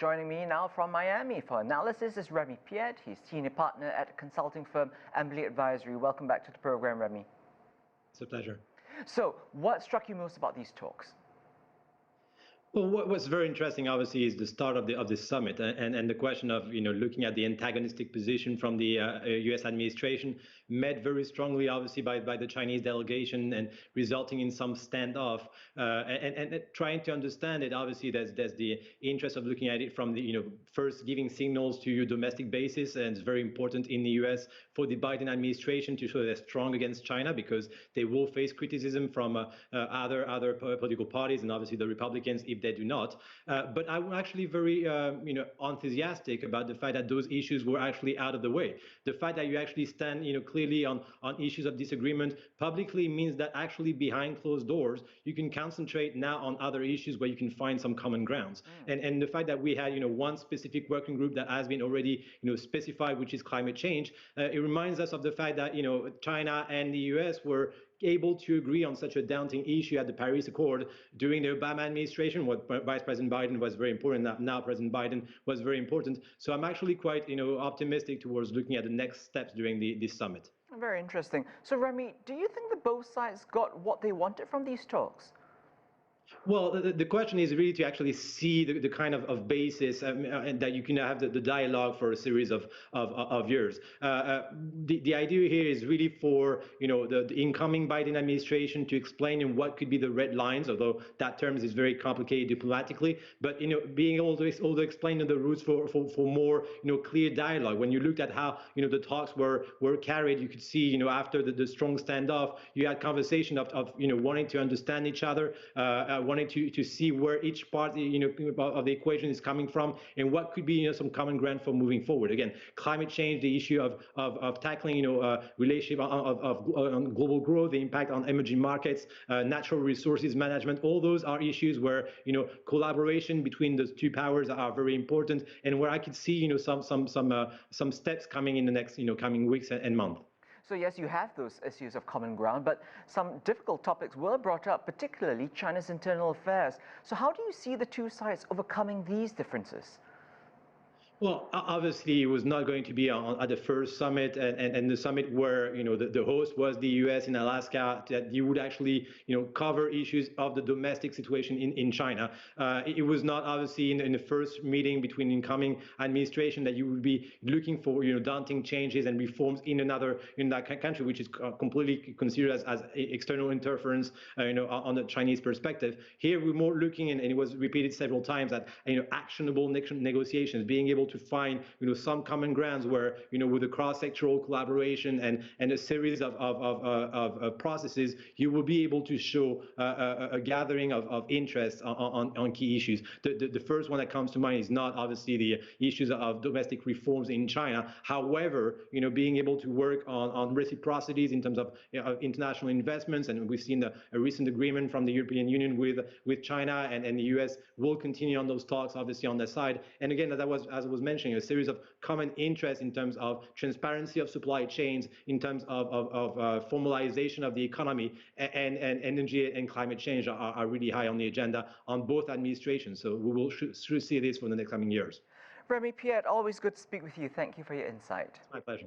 Joining me now from Miami for analysis is Remi Piet. He's senior partner at consulting firm Embellie Advisory. Welcome back to the program, Remi. It's a pleasure. So, what struck you most about these talks? Well, what's very interesting, obviously, is the start of this summit and the question of looking at the antagonistic position from the U.S. administration, met very strongly, obviously, by the Chinese delegation and resulting in some standoff and trying to understand it. Obviously, there's the interest of looking at it from the first giving signals to your domestic basis, and it's very important in the U.S. for the Biden administration to show they're strong against China because they will face criticism from other political parties and obviously the Republicans if they do not. But I'm actually very enthusiastic about the fact that those issues were actually out of the way. The fact that you actually stand clearly on issues of disagreement publicly means that actually behind closed doors you can concentrate now on other issues where you can find some common grounds. And the fact that we had one specific working group that has been already specified, which is climate change, it reminds us of the fact that China and the US were able to agree on such a daunting issue at the Paris Accord during the Obama administration. What Vice President Biden was very important, now President Biden was very important. So I'm actually quite optimistic towards looking at the next steps during this summit. Very interesting. So Remi, do you think that both sides got what they wanted from these talks? Well, the question is really to actually see the kind of basis and that you can have the dialogue for a series of years. The idea here is really for the incoming Biden administration to explain what could be the red lines, although that term is very complicated diplomatically. But being able to also explain the routes for more clear dialogue. When you looked at how the talks were carried, you could see after the strong standoff, you had conversation of wanting to understand each other. Wanting to see where each part of the equation is coming from and what could be some common ground for moving forward. Again, climate change, the issue of tackling relationship on global growth, the impact on emerging markets, natural resources management. All those are issues where collaboration between the two powers are very important, and where I could see some steps coming in the next coming weeks and months. So yes, you have those issues of common ground, but some difficult topics were brought up, particularly China's internal affairs. So how do you see the two sides overcoming these differences? Well, obviously, it was not going to be at the first summit, and the summit where the host was the U.S. in Alaska, that you would actually cover issues of the domestic situation in China. It was not obviously in the first meeting between incoming administration that you would be looking for daunting changes and reforms in that country, which is completely considered as external interference on the Chinese perspective. Here we're more looking, and it was repeated several times, at actionable negotiations, being able to find some common grounds where with a cross-sectoral collaboration and a series of processes, you will be able to show a gathering of interest on key issues. The first one that comes to mind is not obviously the issues of domestic reforms in China. However, being able to work on reciprocities in terms of international investments, and we've seen a recent agreement from the European Union with China, and the US will continue on those talks obviously on their side. And again, as I was mentioning, a series of common interests in terms of transparency of supply chains, in terms of formalization of the economy, and energy and climate change are really high on the agenda on both administrations. So we will should see this for the next coming years. Remi Piet, always good to speak with you. Thank you for your insight. It's my pleasure.